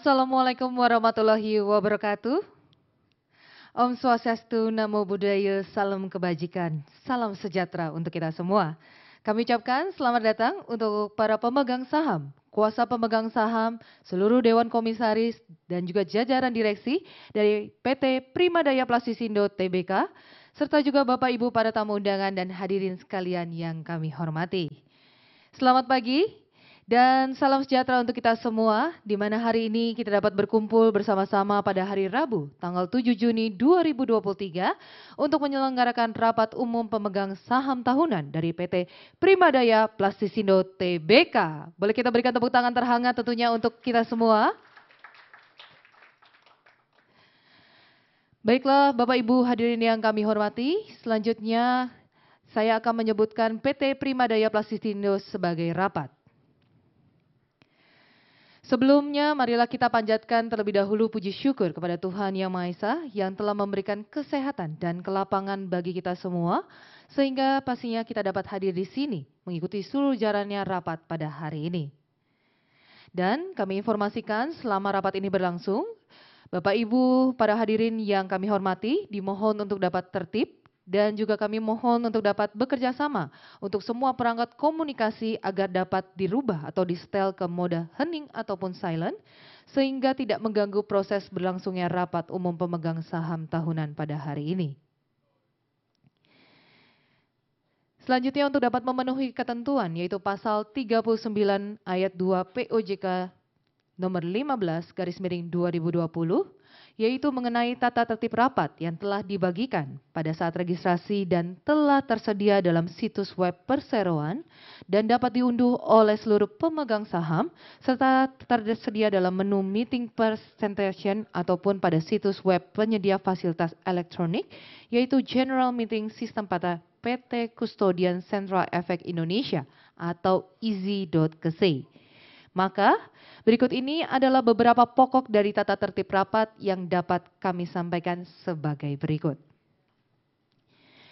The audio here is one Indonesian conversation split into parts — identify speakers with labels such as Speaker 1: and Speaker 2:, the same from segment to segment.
Speaker 1: Assalamualaikum warahmatullahi wabarakatuh. Om Swastiastu, Namo Buddhaya, salam kebajikan, salam sejahtera untuk kita semua. Kami ucapkan selamat datang untuk para pemegang saham, kuasa pemegang saham, seluruh Dewan Komisaris, dan juga jajaran direksi dari PT Primadaya Plastisindo Tbk, serta juga Bapak Ibu para tamu undangan dan hadirin sekalian yang kami hormati. Selamat pagi. Dan salam sejahtera untuk kita semua, di mana hari ini kita dapat berkumpul bersama-sama pada hari Rabu, tanggal 7 Juni 2023, untuk menyelenggarakan rapat umum pemegang saham tahunan dari PT Primadaya Plastisindo Tbk. Boleh kita berikan tepuk tangan terhangat tentunya untuk kita semua. Baiklah Bapak Ibu hadirin yang kami hormati, selanjutnya saya akan menyebutkan PT Primadaya Plastisindo sebagai rapat. Sebelumnya, marilah kita panjatkan terlebih dahulu puji syukur kepada Tuhan Yang Maha Esa yang telah memberikan kesehatan dan kelapangan bagi kita semua, sehingga pastinya kita dapat hadir di sini mengikuti seluruh jalannya rapat pada hari ini. Dan kami informasikan selama rapat ini berlangsung, Bapak Ibu para hadirin yang kami hormati dimohon untuk dapat tertib, dan juga kami mohon untuk dapat bekerja sama untuk semua perangkat komunikasi agar dapat dirubah atau di-setel ke mode hening ataupun silent, sehingga tidak mengganggu proses berlangsungnya rapat umum pemegang saham tahunan pada hari ini. Selanjutnya untuk dapat memenuhi ketentuan yaitu pasal 39 ayat 2 POJK nomor 15/2020, yaitu mengenai tata tertib rapat yang telah dibagikan pada saat registrasi dan telah tersedia dalam situs web perseroan dan dapat diunduh oleh seluruh pemegang saham serta tersedia dalam menu meeting presentation ataupun pada situs web penyedia fasilitas elektronik yaitu General Meeting System pada PT Custodian Central Efek Indonesia atau easy.kc. Maka berikut ini adalah beberapa pokok dari tata tertib rapat yang dapat kami sampaikan sebagai berikut.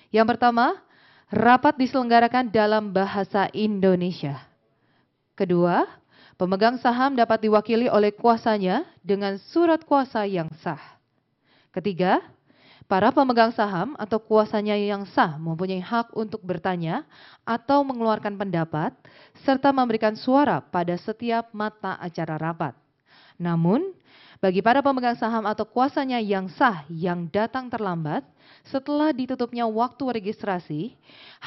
Speaker 1: Yang pertama, rapat diselenggarakan dalam bahasa Indonesia. Kedua, pemegang saham dapat diwakili oleh kuasanya dengan surat kuasa yang sah. Ketiga, para pemegang saham atau kuasanya yang sah mempunyai hak untuk bertanya atau mengeluarkan pendapat serta memberikan suara pada setiap mata acara rapat. Namun, bagi para pemegang saham atau kuasanya yang sah yang datang terlambat setelah ditutupnya waktu registrasi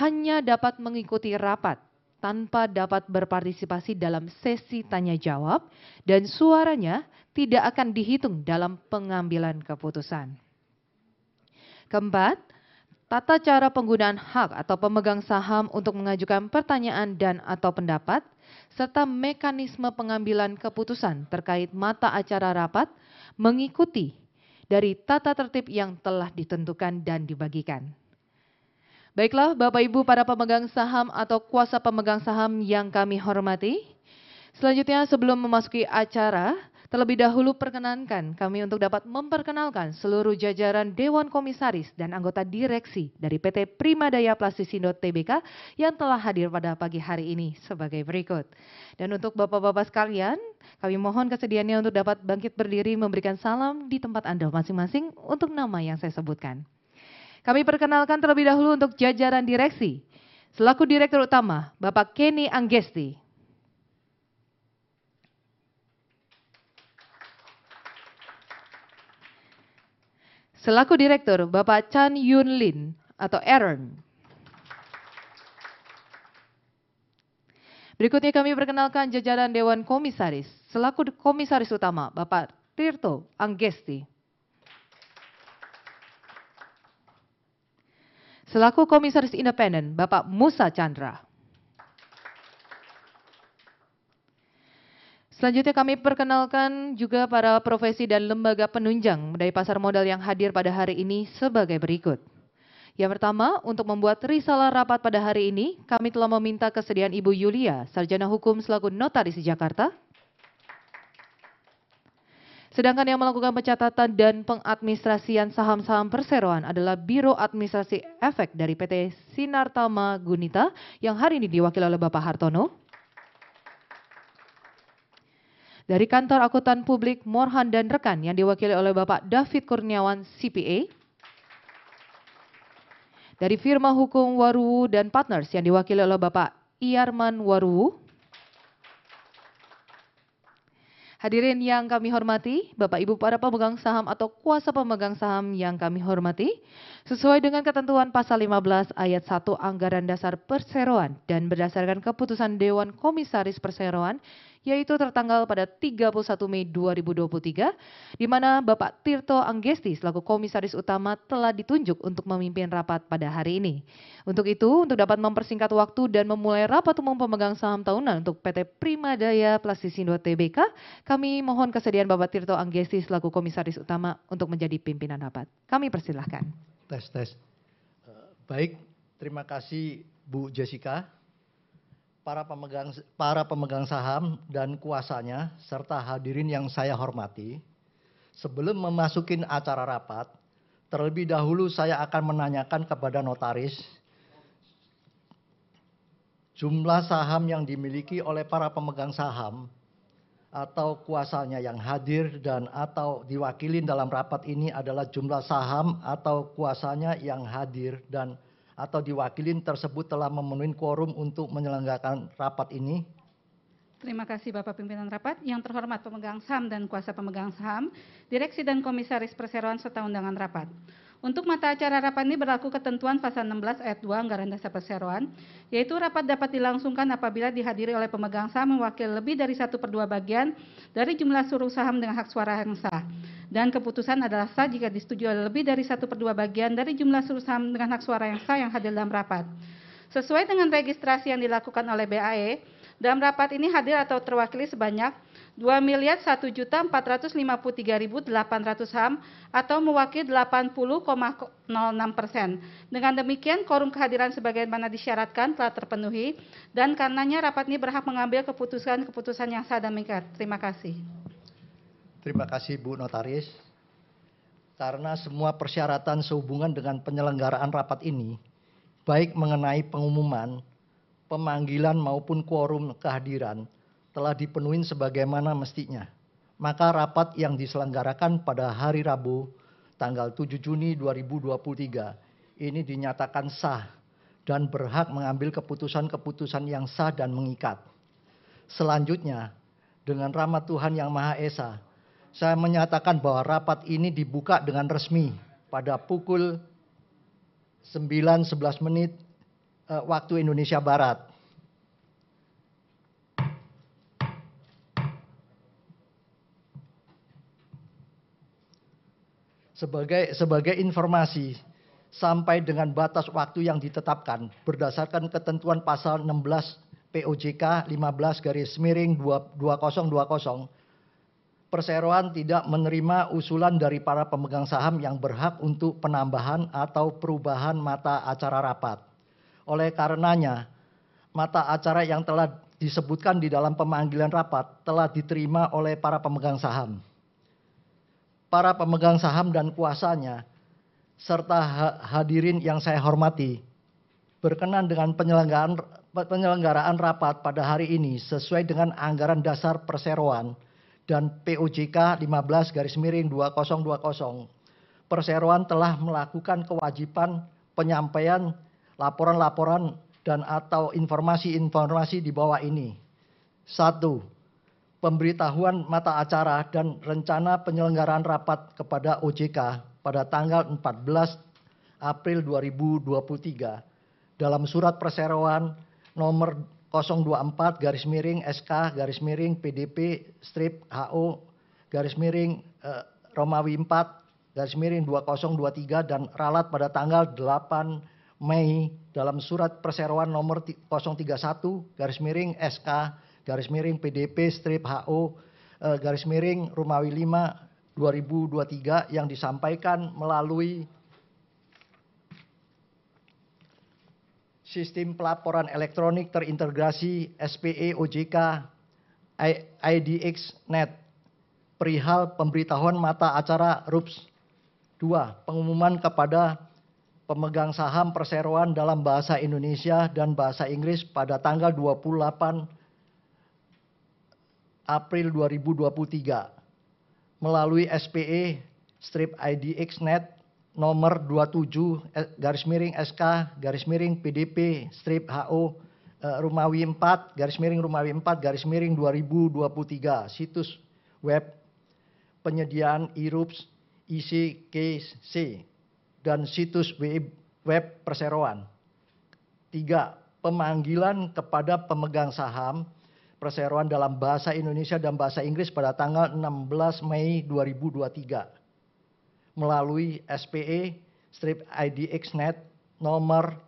Speaker 1: hanya dapat mengikuti rapat tanpa dapat berpartisipasi dalam sesi tanya jawab dan suaranya tidak akan dihitung dalam pengambilan keputusan. Keempat, tata cara penggunaan hak atau pemegang saham untuk mengajukan pertanyaan dan atau pendapat, serta mekanisme pengambilan keputusan terkait mata acara rapat mengikuti dari tata tertib yang telah ditentukan dan dibagikan. Baiklah Bapak Ibu para pemegang saham atau kuasa pemegang saham yang kami hormati, selanjutnya sebelum memasuki acara, terlebih dahulu perkenankan kami untuk dapat memperkenalkan seluruh jajaran Dewan Komisaris dan anggota direksi dari PT Primadaya Plastisindo Tbk yang telah hadir pada pagi hari ini sebagai berikut. Dan untuk Bapak-Bapak sekalian, kami mohon kesediaannya untuk dapat bangkit berdiri memberikan salam di tempat Anda masing-masing untuk nama yang saya sebutkan. Kami perkenalkan terlebih dahulu untuk jajaran direksi. Selaku Direktur Utama, Bapak Kenny Anggesti. Selaku Direktur, Bapak Chan Yun Lin atau Aaron. Berikutnya kami perkenalkan jajaran Dewan Komisaris. Selaku Komisaris Utama, Bapak Tirto Anggesti. Selaku Komisaris Independen, Bapak Musa Chandra. Selanjutnya kami perkenalkan juga para profesi dan lembaga penunjang dari pasar modal yang hadir pada hari ini sebagai berikut. Yang pertama, untuk membuat risalah rapat pada hari ini, kami telah meminta kesediaan Ibu Yulia, Sarjana Hukum selaku Notaris Jakarta. Sedangkan yang melakukan pencatatan dan pengadministrasian saham-saham perseroan adalah Biro Administrasi Efek dari PT Sinartama Gunita yang hari ini diwakili oleh Bapak Hartono. Dari Kantor Akuntan Publik Morhan dan Rekan yang diwakili oleh Bapak David Kurniawan, CPA. Dari Firma Hukum Waruwu dan Partners yang diwakili oleh Bapak Iyarman Waruwu. Hadirin yang kami hormati, Bapak Ibu para pemegang saham atau kuasa pemegang saham yang kami hormati, sesuai dengan ketentuan pasal 15 ayat 1 Anggaran Dasar Perseroan dan berdasarkan keputusan Dewan Komisaris Perseroan, yaitu tertanggal pada 31 Mei 2023, di mana Bapak Tirto Anggesti selaku Komisaris Utama telah ditunjuk untuk memimpin rapat pada hari ini. Untuk itu, untuk dapat mempersingkat waktu dan memulai rapat umum pemegang saham tahunan untuk PT Primadaya Plastisindo Tbk, kami mohon kesediaan Bapak Tirto Anggesti selaku Komisaris Utama untuk menjadi pimpinan rapat. Kami persilahkan.
Speaker 2: Tes. Baik, terima kasih Bu Jessica. Para pemegang saham dan kuasanya, serta hadirin yang saya hormati, sebelum memasukin acara rapat, terlebih dahulu saya akan menanyakan kepada notaris, jumlah saham yang dimiliki oleh para pemegang saham atau kuasanya yang hadir dan atau diwakili dalam rapat ini adalah jumlah saham atau kuasanya yang hadir dan atau diwakilin tersebut telah memenuhi quorum untuk menyelenggarakan rapat ini.
Speaker 3: Terima kasih Bapak Pimpinan Rapat. Yang terhormat pemegang saham dan kuasa pemegang saham, Direksi dan Komisaris Perseroan serta undangan rapat. Untuk mata acara rapat ini berlaku ketentuan pasal 16 ayat 2 Anggaran Dasar Perseroan, yaitu rapat dapat dilangsungkan apabila dihadiri oleh pemegang saham mewakili lebih dari 1/2 bagian dari jumlah seluruh saham dengan hak suara yang sah. Dan keputusan adalah sah jika disetujui oleh lebih dari 1/2 bagian dari jumlah seluruh saham dengan hak suara yang sah yang hadir dalam rapat. Sesuai dengan registrasi yang dilakukan oleh BAE, dalam rapat ini hadir atau terwakili sebanyak 2.1.453.800 saham atau mewakili 80,06%. Dengan demikian, quorum kehadiran sebagaimana disyaratkan telah terpenuhi dan karenanya rapat ini berhak mengambil keputusan-keputusan yang sah dan mengikat. Terima kasih.
Speaker 2: Terima kasih Bu Notaris. Karena semua persyaratan sehubungan dengan penyelenggaraan rapat ini, baik mengenai pengumuman, pemanggilan maupun quorum kehadiran, telah dipenuhi sebagaimana mestinya. Maka rapat yang diselenggarakan pada hari Rabu, tanggal 7 Juni 2023, ini dinyatakan sah dan berhak mengambil keputusan-keputusan yang sah dan mengikat. Selanjutnya, dengan rahmat Tuhan Yang Maha Esa, saya menyatakan bahwa rapat ini dibuka dengan resmi pada pukul 9.11 waktu Indonesia Barat. Sebagai informasi, sampai dengan batas waktu yang ditetapkan berdasarkan ketentuan pasal 16 POJK 15/2020, Perseroan tidak menerima usulan dari para pemegang saham yang berhak untuk penambahan atau perubahan mata acara rapat. Oleh karenanya, mata acara yang telah disebutkan di dalam pemanggilan rapat telah diterima oleh para pemegang saham. Para pemegang saham dan kuasanya, serta hadirin yang saya hormati, berkenan dengan penyelenggaraan rapat pada hari ini sesuai dengan Anggaran Dasar Perseroan dan POJK 15/2020, Perseroan telah melakukan kewajiban penyampaian laporan-laporan dan atau informasi-informasi di bawah ini. 1. Pemberitahuan mata acara dan rencana penyelenggaraan rapat kepada OJK pada tanggal 14 April 2023 dalam surat Perseroan nomor 024-PDP-HO-Romawi 4-2023 dan ralat pada tanggal 8 Mei dalam surat Perseroan nomor 031-PDP-HO-Romawi 5-2023 yang disampaikan melalui Sistem Pelaporan Elektronik Terintegrasi SPE OJK IDX.net perihal pemberitahuan mata acara RUPS. 2. Pengumuman kepada pemegang saham perseroan dalam bahasa Indonesia dan bahasa Inggris pada tanggal 28 April 2023 melalui SPE IDXnet nomor 27/SK/PDP/HO Rumawi 4/2023 situs web penyediaan IRUPS ICKC dan situs web perseroan. 3. Pemanggilan kepada pemegang saham perseroan dalam bahasa Indonesia dan bahasa Inggris pada tanggal 16 Mei 2023 melalui SPE IDXnet nomor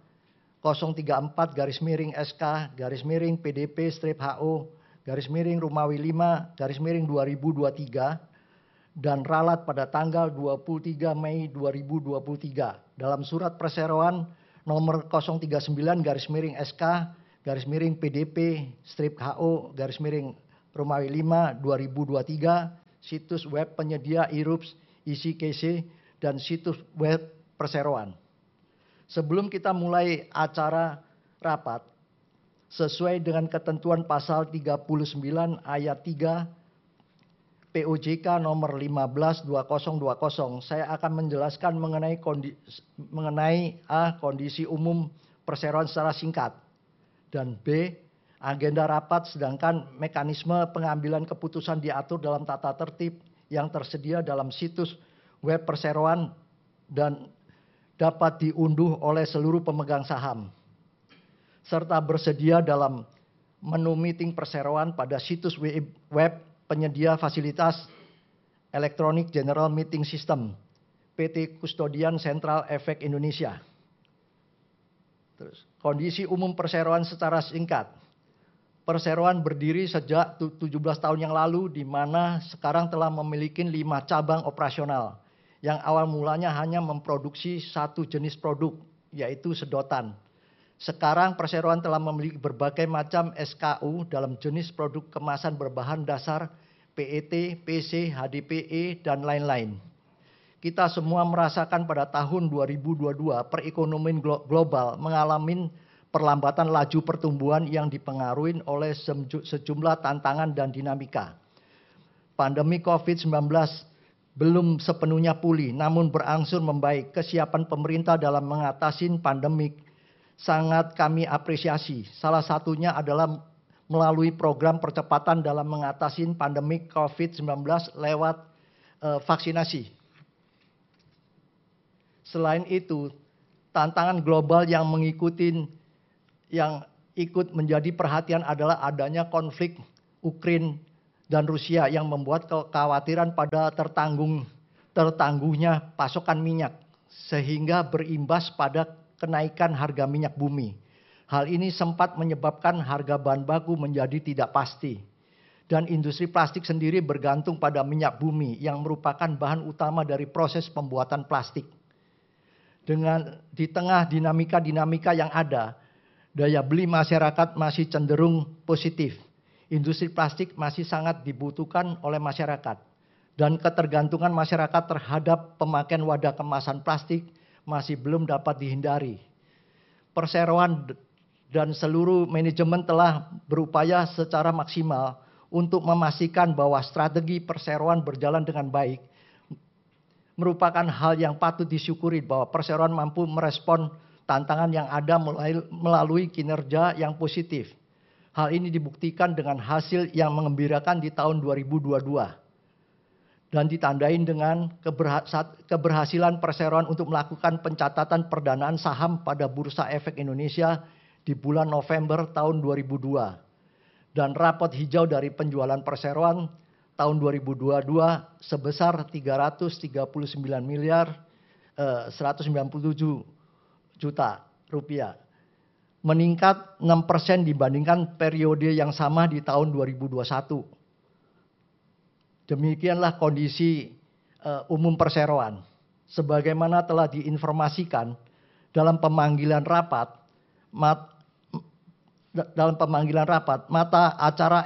Speaker 2: 034/SK/PDP/HO Rumawi 5/2023 dan ralat pada tanggal 23 Mei 2023 dalam surat perseroan nomor 039/SK/PDP/HO Romawi 5/2023 situs web penyedia IRUPS ICKC dan situs web perseroan. Sebelum kita mulai acara rapat, sesuai dengan ketentuan pasal 39 ayat 3 POJK nomor 15/2020, saya akan menjelaskan mengenai A. Kondisi umum perseroan secara singkat, dan B. Agenda rapat, sedangkan mekanisme pengambilan keputusan diatur dalam tata tertib yang tersedia dalam situs web perseroan dan dapat diunduh oleh seluruh pemegang saham, serta bersedia dalam menu meeting perseroan pada situs web penyedia fasilitas Electronic General Meeting System PT Kustodian Sentral Efek Indonesia. Terus, kondisi umum perseroan secara singkat. Perseroan berdiri sejak 17 tahun yang lalu, di mana sekarang telah memiliki 5 cabang operasional yang awal mulanya hanya memproduksi satu jenis produk, yaitu sedotan. Sekarang perseroan telah memiliki berbagai macam SKU dalam jenis produk kemasan berbahan dasar PET, PC, HDPE, dan lain-lain. Kita semua merasakan pada tahun 2022 perekonomian global mengalami perlambatan laju pertumbuhan yang dipengaruhi oleh sejumlah tantangan dan dinamika. Pandemi COVID-19 belum sepenuhnya pulih, namun berangsur membaik. Kesiapan pemerintah dalam mengatasi pandemi sangat kami apresiasi. Salah satunya adalah melalui program percepatan dalam mengatasi pandemi COVID-19 lewat vaksinasi. Selain itu, tantangan global yang ikut menjadi perhatian adalah adanya konflik Ukraina dan Rusia yang membuat kekhawatiran pada tertangguhnya pasokan minyak, sehingga berimbas pada kenaikan harga minyak bumi. Hal ini sempat menyebabkan harga bahan baku menjadi tidak pasti. Dan industri plastik sendiri bergantung pada minyak bumi yang merupakan bahan utama dari proses pembuatan plastik. Di tengah dinamika yang ada, daya beli masyarakat masih cenderung positif. Industri plastik masih sangat dibutuhkan oleh masyarakat. Dan ketergantungan masyarakat terhadap pemakaian wadah kemasan plastik masih belum dapat dihindari. Perseroan dan seluruh manajemen telah berupaya secara maksimal untuk memastikan bahwa strategi perseroan berjalan dengan baik. Merupakan hal yang patut disyukuri bahwa perseroan mampu merespon tantangan yang ada melalui kinerja yang positif. Hal ini dibuktikan dengan hasil yang menggembirakan di tahun 2022. Dan ditandai dengan keberhasilan perseroan untuk melakukan pencatatan perdanaan saham pada Bursa Efek Indonesia di bulan November tahun 2002. Dan rapot hijau dari penjualan perseroan tahun 2022 sebesar 339 miliar 197 juta rupiah. Meningkat 6% dibandingkan periode yang sama di tahun 2021. Demikianlah kondisi umum perseroan. Sebagaimana telah diinformasikan dalam pemanggilan rapat, mata acara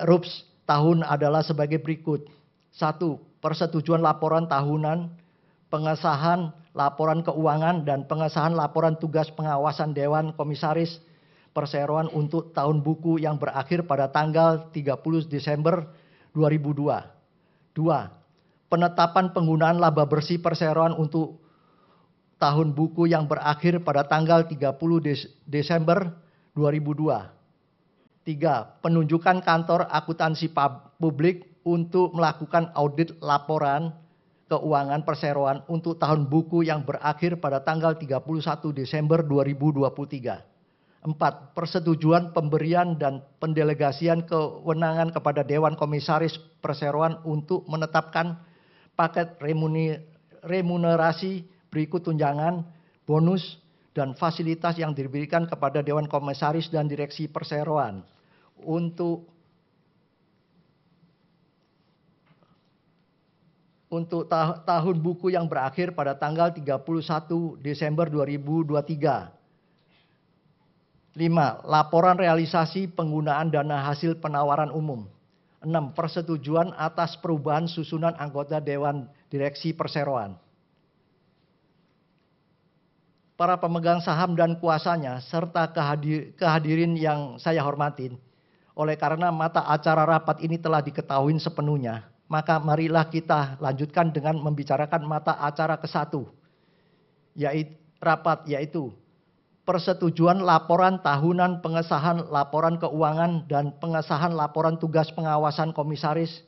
Speaker 2: RUPS tahun adalah sebagai berikut. 1. Persetujuan laporan tahunan, pengesahan laporan keuangan, dan pengesahan laporan tugas pengawasan Dewan Komisaris perseroan untuk tahun buku yang berakhir pada tanggal 30 Desember 2002. 2. Penetapan penggunaan laba bersih perseroan untuk tahun buku yang berakhir pada tanggal 30 Desember 2002. 3. Penunjukan kantor akuntansi publik untuk melakukan audit laporan keuangan perseroan untuk tahun buku yang berakhir pada tanggal 31 Desember 2023. 4. Persetujuan pemberian dan pendelegasian kewenangan kepada Dewan Komisaris Perseroan untuk menetapkan paket remunerasi berikut tunjangan, bonus, dan fasilitas yang diberikan kepada Dewan Komisaris dan Direksi Perseroan untuk tahun buku yang berakhir pada tanggal 31 Desember 2023. 5. Laporan realisasi penggunaan dana hasil penawaran umum. 6. Persetujuan atas perubahan susunan anggota Dewan Direksi Perseroan. Para pemegang saham dan kuasanya, serta kehadirin yang saya hormatin, oleh karena mata acara rapat ini telah diketahui sepenuhnya, maka marilah kita lanjutkan dengan membicarakan mata acara ke-1, yaitu persetujuan laporan tahunan, pengesahan laporan keuangan, dan pengesahan laporan tugas pengawasan komisaris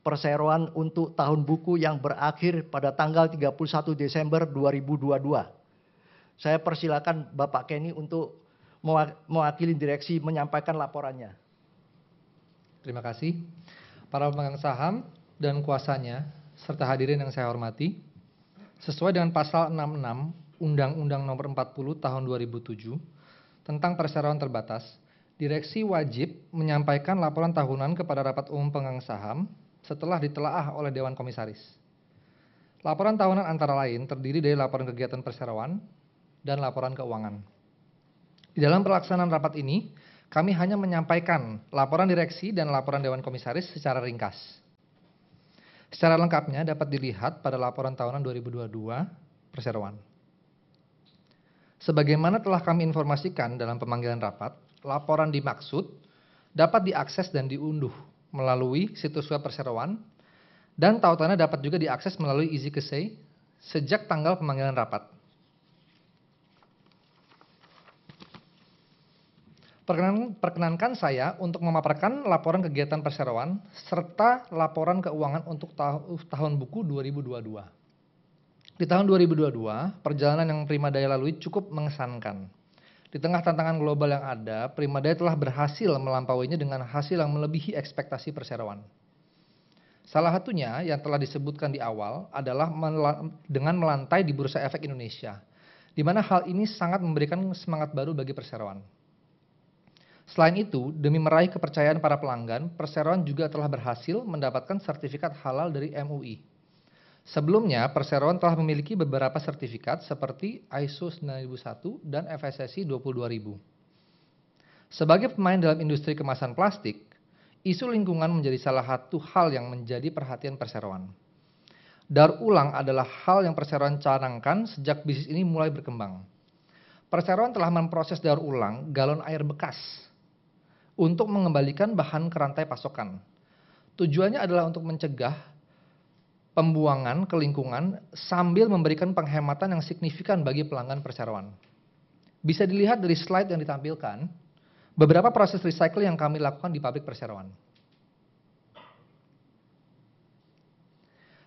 Speaker 2: perseroan untuk tahun buku yang berakhir pada tanggal 31 Desember 2022. Saya persilakan Bapak Kenny untuk mewakili direksi menyampaikan laporannya.
Speaker 4: Terima kasih. Para pemegang saham dan kuasanya, serta hadirin yang saya hormati, sesuai dengan pasal 66 Undang-Undang Nomor 40 Tahun 2007 tentang perseroan terbatas, direksi wajib menyampaikan laporan tahunan kepada rapat umum pemegang saham setelah ditelaah oleh Dewan Komisaris. Laporan tahunan antara lain terdiri dari laporan kegiatan perseroan dan laporan keuangan. Di dalam pelaksanaan rapat ini, kami hanya menyampaikan laporan direksi dan laporan Dewan Komisaris secara ringkas. Secara lengkapnya dapat dilihat pada laporan tahunan 2022 perseroan. Sebagaimana telah kami informasikan dalam pemanggilan rapat, laporan dimaksud dapat diakses dan diunduh melalui situs web perseroan dan tautannya dapat juga diakses melalui EasyKesei sejak tanggal pemanggilan rapat. Perkenankan saya untuk memaparkan laporan kegiatan perseroan serta laporan keuangan untuk tahun buku 2022. Di tahun 2022, perjalanan yang Primadaya lalui cukup mengesankan. Di tengah tantangan global yang ada, Primadaya telah berhasil melampauinya dengan hasil yang melebihi ekspektasi perseroan. Salah satunya yang telah disebutkan di awal adalah dengan melantai di Bursa Efek Indonesia, di mana hal ini sangat memberikan semangat baru bagi perseroan. Selain itu, demi meraih kepercayaan para pelanggan, perseroan juga telah berhasil mendapatkan sertifikat halal dari MUI. Sebelumnya, perseroan telah memiliki beberapa sertifikat seperti ISO 9001 dan FSSI 22000. Sebagai pemain dalam industri kemasan plastik, isu lingkungan menjadi salah satu hal yang menjadi perhatian perseroan. Daur ulang adalah hal yang perseroan canangkan sejak bisnis ini mulai berkembang. Perseroan telah memproses daur ulang galon air bekas untuk mengembalikan bahan ke rantai pasokan. Tujuannya adalah untuk mencegah pembuangan ke lingkungan sambil memberikan penghematan yang signifikan bagi pelanggan perseroan. Bisa dilihat dari slide yang ditampilkan, beberapa proses recycle yang kami lakukan di pabrik perseroan.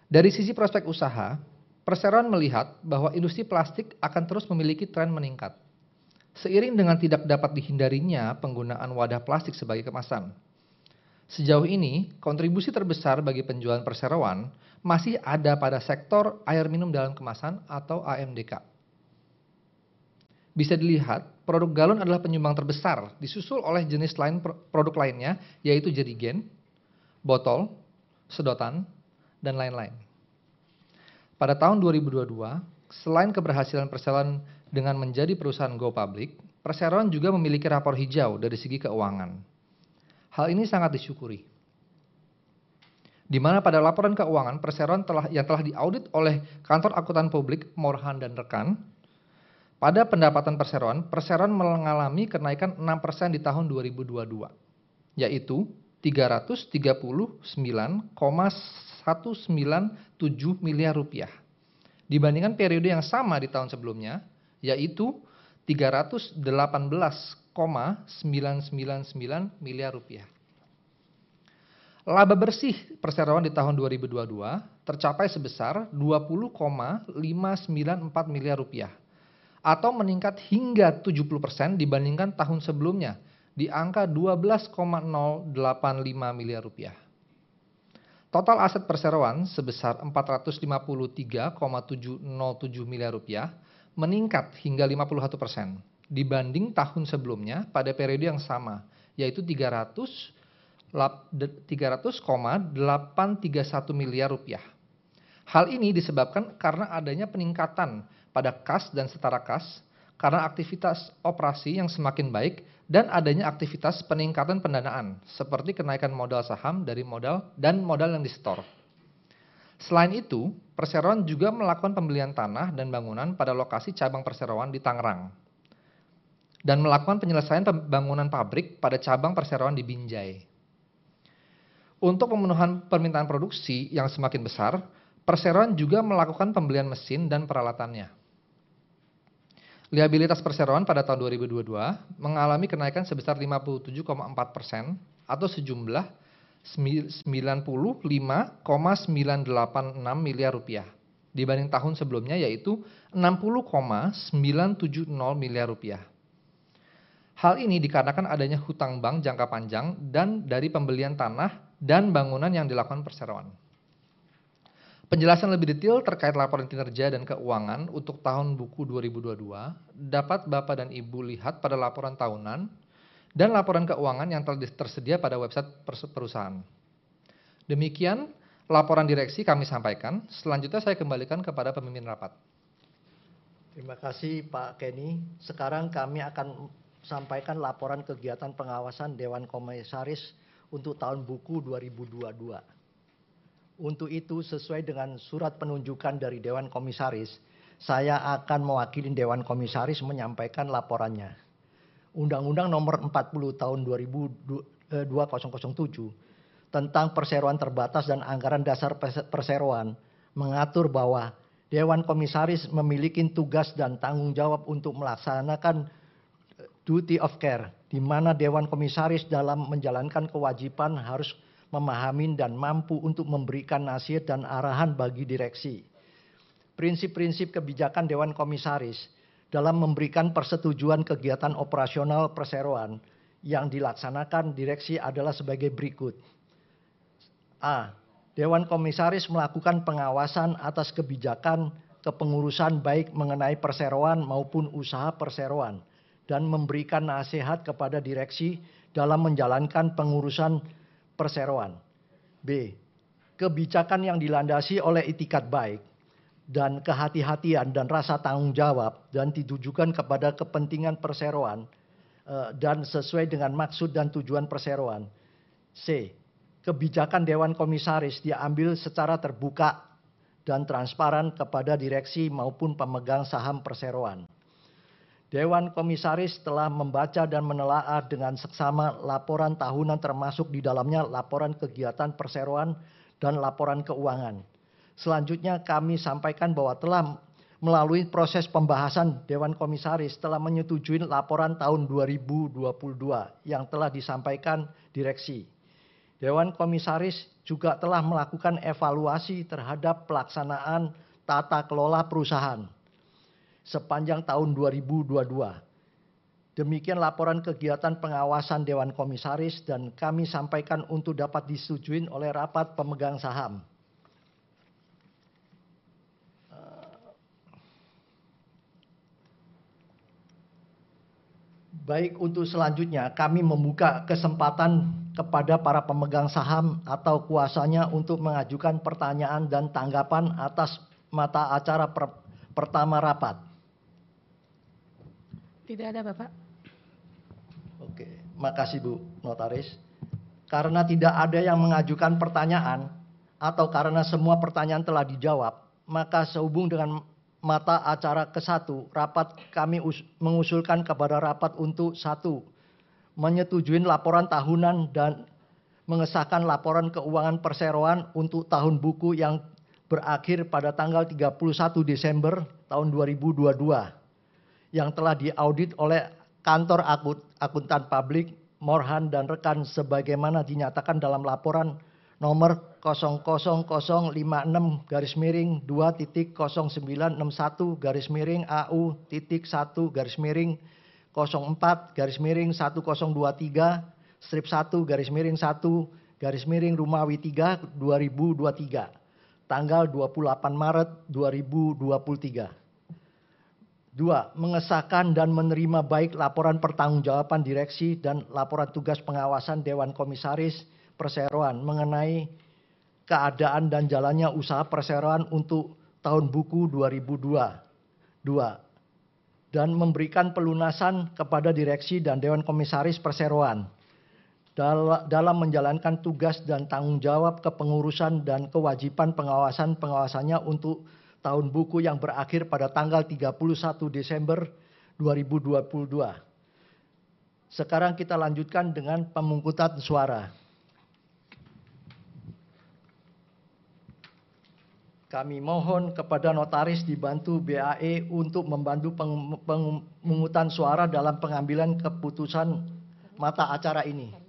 Speaker 4: Dari sisi prospek usaha, perseroan melihat bahwa industri plastik akan terus memiliki tren meningkat. Seiring dengan tidak dapat dihindarinya penggunaan wadah plastik sebagai kemasan. Sejauh ini, kontribusi terbesar bagi penjualan perseroan masih ada pada sektor air minum dalam kemasan atau AMDK. Bisa dilihat, produk galon adalah penyumbang terbesar, disusul oleh jenis lain produk lainnya, yaitu jerigen, botol, sedotan, dan lain-lain. Pada tahun 2022, selain keberhasilan perseroan dengan menjadi perusahaan go public, perseroan juga memiliki rapor hijau dari segi keuangan. Hal ini sangat disyukuri. Di mana pada laporan keuangan perseroan yang telah diaudit oleh kantor akuntan publik Morhan dan rekan, Pada pendapatan perseroan, perseroan mengalami kenaikan 6% di tahun 2022, yaitu 339,197 miliar rupiah. Dibandingkan periode yang sama di tahun sebelumnya, yaitu 318,999 miliar rupiah. Laba bersih perseroan di tahun 2022 tercapai sebesar 20,594 miliar rupiah atau meningkat hingga 70% dibandingkan tahun sebelumnya di angka 12,085 miliar rupiah. Total aset perseroan sebesar 453,707 miliar rupiah meningkat hingga 51% dibanding tahun sebelumnya pada periode yang sama, yaitu 300,831 miliar rupiah. Hal ini disebabkan karena adanya peningkatan pada kas dan setara kas karena aktivitas operasi yang semakin baik dan adanya aktivitas peningkatan pendanaan seperti kenaikan modal saham dari modal yang disetor. Selain itu, perseroan juga melakukan pembelian tanah dan bangunan pada lokasi cabang perseroan di Tangerang dan melakukan penyelesaian pembangunan pabrik pada cabang perseroan di Binjai. Untuk pemenuhan permintaan produksi yang semakin besar, perseroan juga melakukan pembelian mesin dan peralatannya. Liabilitas perseroan pada tahun 2022 mengalami kenaikan sebesar 57,4% atau sejumlah 95,986 miliar rupiah dibanding tahun sebelumnya, yaitu 60,970 miliar rupiah. Hal ini dikarenakan adanya hutang bank jangka panjang dan dari pembelian tanah dan bangunan yang dilakukan perseroan. Penjelasan lebih detail terkait laporan kinerja dan keuangan untuk tahun buku 2022 dapat Bapak dan Ibu lihat pada laporan tahunan dan laporan keuangan yang telah tersedia pada website perusahaan. Demikian laporan direksi kami sampaikan. Selanjutnya saya kembalikan kepada pemimpin rapat.
Speaker 2: Terima kasih Pak Kenny. Sekarang kami akan sampaikan laporan kegiatan pengawasan Dewan Komisaris untuk tahun buku 2022. Untuk itu, sesuai dengan surat penunjukan dari Dewan Komisaris, saya akan mewakili Dewan Komisaris menyampaikan laporannya. Undang-Undang Nomor 40 Tahun 2007 tentang Perseroan Terbatas dan Anggaran Dasar Perseroan mengatur bahwa Dewan Komisaris memiliki tugas dan tanggung jawab untuk melaksanakan duty of care, di mana Dewan Komisaris dalam menjalankan kewajiban harus memahami dan mampu untuk memberikan nasihat dan arahan bagi direksi. Prinsip-prinsip kebijakan Dewan Komisaris dalam memberikan persetujuan kegiatan operasional perseroan yang dilaksanakan direksi adalah sebagai berikut. A. Dewan Komisaris melakukan pengawasan atas kebijakan kepengurusan baik mengenai perseroan maupun usaha perseroan dan memberikan nasihat kepada direksi dalam menjalankan pengurusan perseroan. B. Kebijakan yang dilandasi oleh itikat baik dan kehati-hatian dan rasa tanggung jawab dan ditujukan kepada kepentingan perseroan dan sesuai dengan maksud dan tujuan perseroan. C. Kebijakan Dewan Komisaris diambil secara terbuka dan transparan kepada direksi maupun pemegang saham perseroan. Dewan Komisaris telah membaca dan menelaah dengan seksama laporan tahunan termasuk di dalamnya laporan kegiatan perseroan dan laporan keuangan. Selanjutnya kami sampaikan bahwa telah melalui proses pembahasan Dewan Komisaris telah menyetujui laporan tahun 2022 yang telah disampaikan direksi. Dewan Komisaris juga telah melakukan evaluasi terhadap pelaksanaan tata kelola perusahaan sepanjang tahun 2022. Demikian laporan kegiatan pengawasan Dewan Komisaris dan kami sampaikan untuk dapat disetujui oleh rapat pemegang saham. Baik, untuk selanjutnya kami membuka kesempatan kepada para pemegang saham atau kuasanya untuk mengajukan pertanyaan dan tanggapan atas mata acara pertama rapat.
Speaker 3: Tidak ada, Bapak.
Speaker 2: Oke, makasih Bu Notaris. Karena tidak ada yang mengajukan pertanyaan atau karena semua pertanyaan telah dijawab, maka sehubung dengan mata acara ke-1, rapat kami mengusulkan kepada rapat untuk 1. Menyetujui laporan tahunan dan mengesahkan laporan keuangan perseroan untuk tahun buku yang berakhir pada tanggal 31 Desember tahun 2022 yang telah diaudit oleh kantor akuntan publik Morhan dan rekan sebagaimana dinyatakan dalam laporan nomor 0000001-4.04-AU.1023/04/1/1/Rumawi 3 2023 tanggal 28 Maret 2023. 2. Mengesahkan dan menerima baik laporan pertanggungjawaban direksi dan laporan tugas pengawasan Dewan Komisaris Perseroan mengenai keadaan dan jalannya usaha perseroan untuk tahun buku 2002. 2. Dan memberikan pelunasan kepada direksi dan Dewan Komisaris Perseroan dalam menjalankan tugas dan tanggung jawab kepengurusan dan kewajiban pengawasannya untuk tahun buku yang berakhir pada tanggal 31 Desember 2022. Sekarang kita lanjutkan dengan pemungutan suara. Kami mohon kepada notaris dibantu BAE untuk membantu pemungutan suara dalam pengambilan keputusan mata acara ini.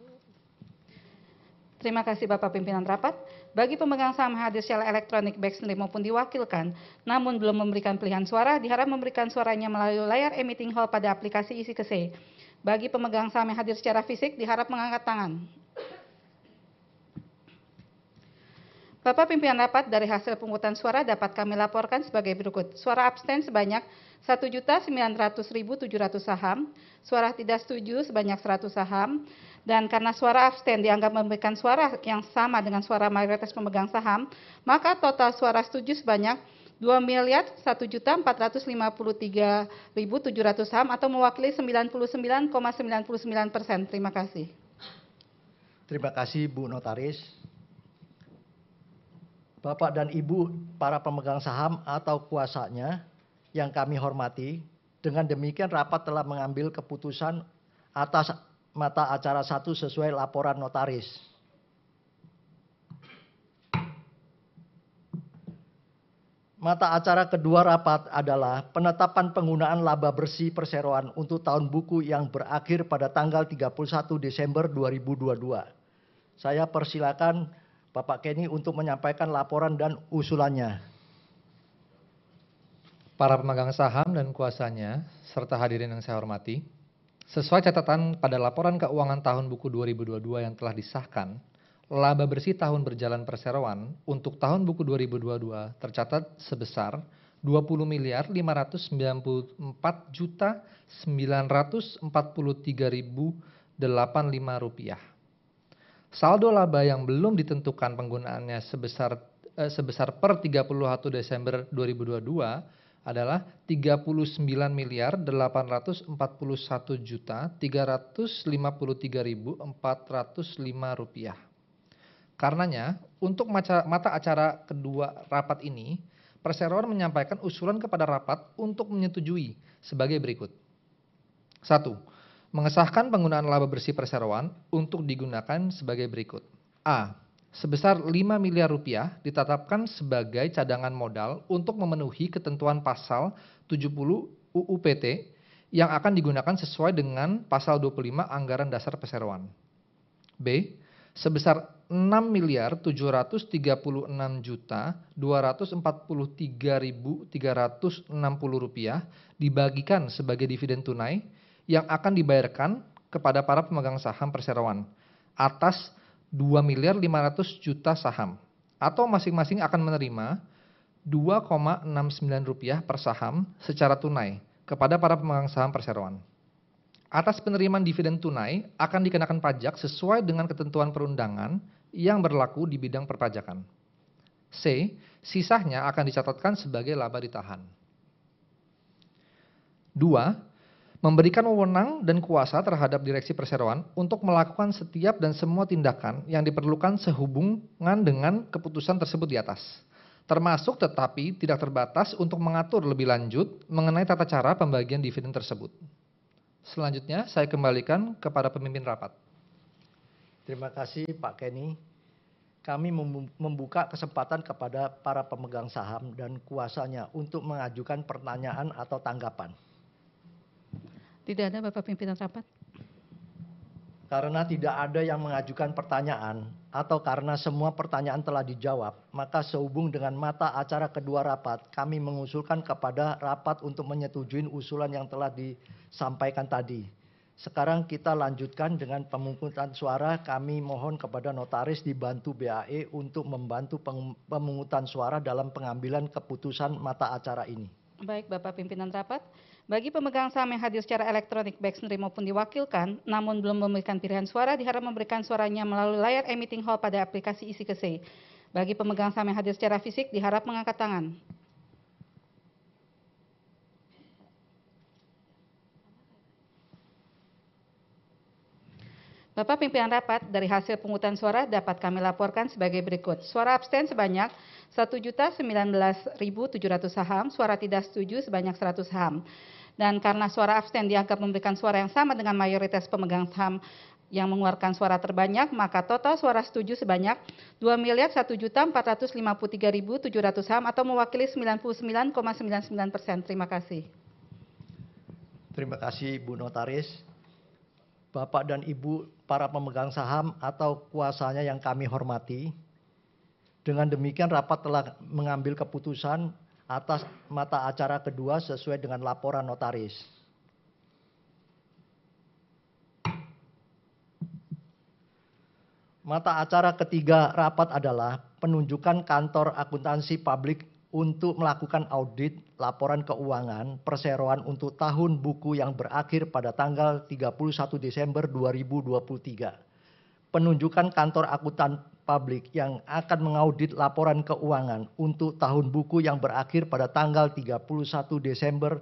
Speaker 3: Terima kasih Bapak Pimpinan Rapat. Bagi pemegang saham hadir secara elektronik baik sendiri maupun diwakilkan, namun belum memberikan pilihan suara, diharap memberikan suaranya melalui layar emitting hall pada aplikasi isi-kese. Bagi pemegang saham yang hadir secara fisik, diharap mengangkat tangan. Bapak Pimpinan Rapat, dari hasil pemungutan suara dapat kami laporkan sebagai berikut. Suara abstain sebanyak 1.900.700 saham, suara tidak setuju sebanyak 100 saham, dan karena suara abstain dianggap memberikan suara yang sama dengan suara mayoritas pemegang saham, maka total suara setuju sebanyak 2.104.553.700 saham atau mewakili 99,99%. Terima kasih.
Speaker 2: Terima kasih Bu Notaris. Bapak dan Ibu para pemegang saham atau kuasanya yang kami hormati, dengan demikian rapat telah mengambil keputusan atas mata acara 1 sesuai laporan notaris. Mata acara kedua rapat adalah penetapan penggunaan laba bersih perseroan untuk tahun buku yang berakhir pada tanggal 31 Desember 2022. Saya persilakan Bapak Kenny untuk menyampaikan laporan dan usulannya.
Speaker 4: Para pemegang saham dan kuasanya, serta hadirin yang saya hormati, sesuai catatan pada laporan keuangan tahun buku 2022 yang telah disahkan, laba bersih tahun berjalan perseroan untuk tahun buku 2022 tercatat sebesar 20.594.943.085 rupiah. Saldo laba yang belum ditentukan penggunaannya sebesar per 31 Desember 2022 adalah 39.841.353.405 rupiah. Karenanya, untuk mata acara kedua rapat ini, Perseroan menyampaikan usulan kepada rapat untuk menyetujui sebagai berikut. 1. Mengesahkan penggunaan laba bersih perseroan untuk digunakan sebagai berikut. A. Sebesar 5 miliar rupiah ditetapkan sebagai cadangan modal untuk memenuhi ketentuan pasal 70 UU PT yang akan digunakan sesuai dengan pasal 25 Anggaran Dasar Perseroan. B. Sebesar 6.736.243.360 rupiah dibagikan sebagai dividen tunai yang akan dibayarkan kepada para pemegang saham perseroan atas 2.500.000.000 saham atau masing-masing akan menerima 2,69 rupiah per saham secara tunai kepada para pemegang saham perseroan. Atas penerimaan dividen tunai akan dikenakan pajak sesuai dengan ketentuan perundangan yang berlaku di bidang perpajakan. C. Sisanya akan dicatatkan sebagai laba ditahan. 2. Memberikan wewenang dan kuasa terhadap direksi perseroan untuk melakukan setiap dan semua tindakan yang diperlukan sehubungan dengan keputusan tersebut di atas. termasuk tetapi tidak terbatas untuk mengatur lebih lanjut mengenai tata cara pembagian dividen tersebut. Selanjutnya, saya kembalikan kepada pemimpin rapat.
Speaker 2: Terima kasih Pak Kenny. Kami membuka kesempatan kepada para pemegang saham dan kuasanya untuk mengajukan pertanyaan atau tanggapan.
Speaker 3: Tidak ada Bapak Pimpinan Rapat.
Speaker 2: Karena tidak ada yang mengajukan pertanyaan atau karena semua pertanyaan telah dijawab, maka sehubung dengan mata acara kedua rapat, kami mengusulkan kepada rapat untuk menyetujui usulan yang telah disampaikan tadi. Sekarang kita lanjutkan dengan pemungutan suara. Kami mohon kepada notaris dibantu BAE untuk membantu pemungutan suara dalam pengambilan keputusan mata acara ini.
Speaker 3: Baik Bapak Pimpinan Rapat, bagi pemegang saham yang hadir secara elektronik baik sendiri maupun diwakilkan, namun belum memberikan pilihan suara, diharap memberikan suaranya melalui layar e-meeting hall pada aplikasi isi-kese. Bagi pemegang saham yang hadir secara fisik, diharap mengangkat tangan. Bapak Pimpinan Rapat, dari hasil pemungutan suara dapat kami laporkan sebagai berikut. Suara abstain sebanyak 1.019.700 saham, suara tidak setuju sebanyak 100 saham. Dan karena suara abstain dianggap memberikan suara yang sama dengan mayoritas pemegang saham yang mengeluarkan suara terbanyak, maka total suara setuju sebanyak 2.001.453.700 saham atau mewakili 99,99%. Terima kasih.
Speaker 2: Terima kasih Bu Notaris. Bapak dan Ibu para pemegang saham atau kuasanya yang kami hormati, dengan demikian rapat telah mengambil keputusan atas mata acara kedua sesuai dengan laporan notaris. Mata acara ketiga rapat adalah penunjukan kantor akuntansi publik untuk melakukan audit laporan keuangan perseroan untuk tahun buku yang berakhir pada tanggal 31 Desember 2023. Penunjukan kantor akuntan publik yang akan mengaudit laporan keuangan untuk tahun buku yang berakhir pada tanggal 31 Desember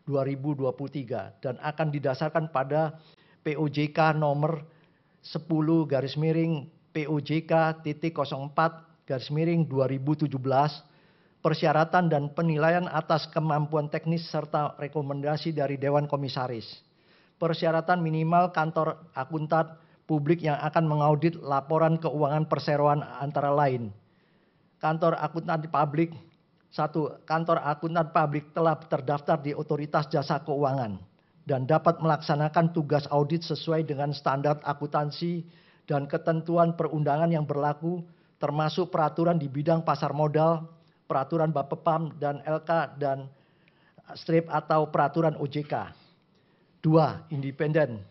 Speaker 2: 2023 dan akan didasarkan pada POJK nomor 10/POJK.04/2017 persyaratan dan penilaian atas kemampuan teknis serta rekomendasi dari Dewan Komisaris. Persyaratan minimal kantor akuntan publik yang akan mengaudit laporan keuangan perseroan antara lain. Kantor akuntan publik, 1. Kantor akuntan publik telah terdaftar di Otoritas Jasa Keuangan dan dapat melaksanakan tugas audit sesuai dengan standar akuntansi dan ketentuan perundangan yang berlaku, termasuk peraturan di bidang pasar modal, peraturan Bapepam dan LK dan strip atau peraturan OJK. 2. Independen.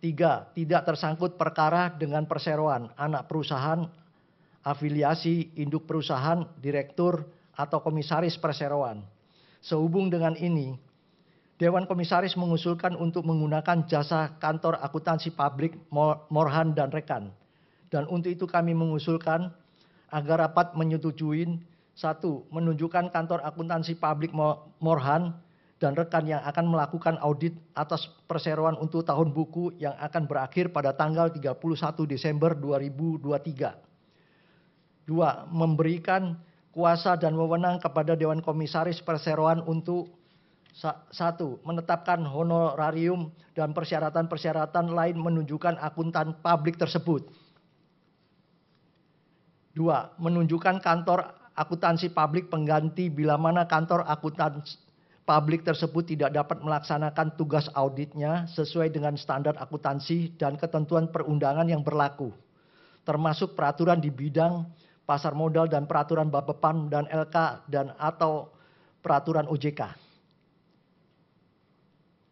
Speaker 2: 3. Tidak tersangkut perkara dengan perseroan, anak perusahaan, afiliasi, induk perusahaan, direktur, atau komisaris perseroan. Sehubung dengan ini, Dewan Komisaris mengusulkan untuk menggunakan jasa kantor akuntansi publik Morhan dan rekan. Dan untuk itu kami mengusulkan agar rapat menyetujui 1. Menunjukkan kantor akuntansi publik Morhan dan rekan yang akan melakukan audit atas perseroan untuk tahun buku yang akan berakhir pada tanggal 31 Desember 2023. 2. Memberikan kuasa dan wewenang kepada Dewan Komisaris Perseroan untuk 1. Menetapkan honorarium dan persyaratan-persyaratan lain menunjukkan akuntan publik tersebut. 2. Menunjukkan kantor akuntansi publik pengganti bila mana kantor akuntansi publik tersebut tidak dapat melaksanakan tugas auditnya sesuai dengan standar akuntansi dan ketentuan perundangan yang berlaku, termasuk peraturan di bidang pasar modal dan peraturan Bapepam dan LK dan atau peraturan OJK.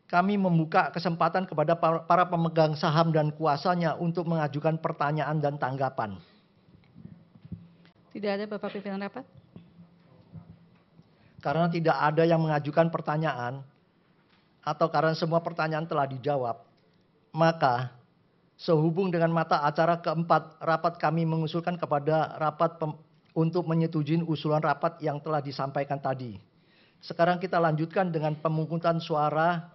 Speaker 2: Kami membuka kesempatan kepada para pemegang saham dan kuasanya untuk mengajukan pertanyaan dan tanggapan.
Speaker 3: Tidak ada Bapak Pimpinan Rapat.
Speaker 2: Karena tidak ada yang mengajukan pertanyaan atau karena semua pertanyaan telah dijawab, maka sehubung dengan mata acara keempat rapat kami mengusulkan kepada rapat untuk menyetujui usulan rapat yang telah disampaikan tadi. Sekarang kita lanjutkan dengan pemungutan suara.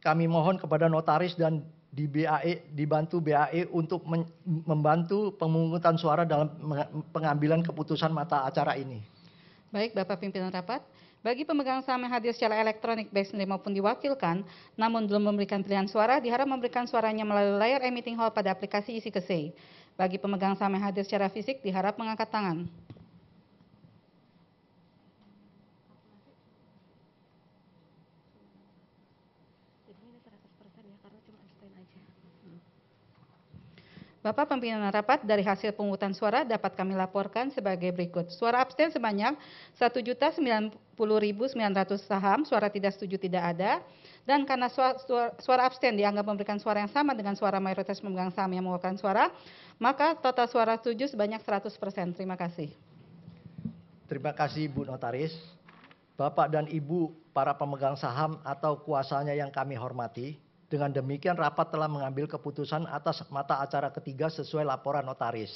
Speaker 2: Kami mohon kepada notaris dan dibantu BAE untuk membantu pemungutan suara dalam pengambilan keputusan mata acara ini.
Speaker 3: Baik, Bapak Pimpinan Rapat. Bagi pemegang saham yang hadir secara elektronik baik sendiri maupun diwakilkan, namun belum memberikan pilihan suara, diharap memberikan suaranya melalui layar emitting hall pada aplikasi isi kesei. Bagi pemegang saham yang hadir secara fisik, diharap mengangkat tangan. Bapak Pimpinan Rapat, dari hasil pemungutan suara dapat kami laporkan sebagai berikut. Suara abstain sebanyak 1.090.900 saham, suara tidak setuju tidak ada. Dan karena suara abstain dianggap memberikan suara yang sama dengan suara mayoritas pemegang saham yang mengeluarkan suara, maka total suara setuju sebanyak 100%. Terima kasih.
Speaker 2: Terima kasih Bu Notaris. Bapak dan Ibu para pemegang saham atau kuasanya yang kami hormati, dengan demikian rapat telah mengambil keputusan atas mata acara ketiga sesuai laporan notaris.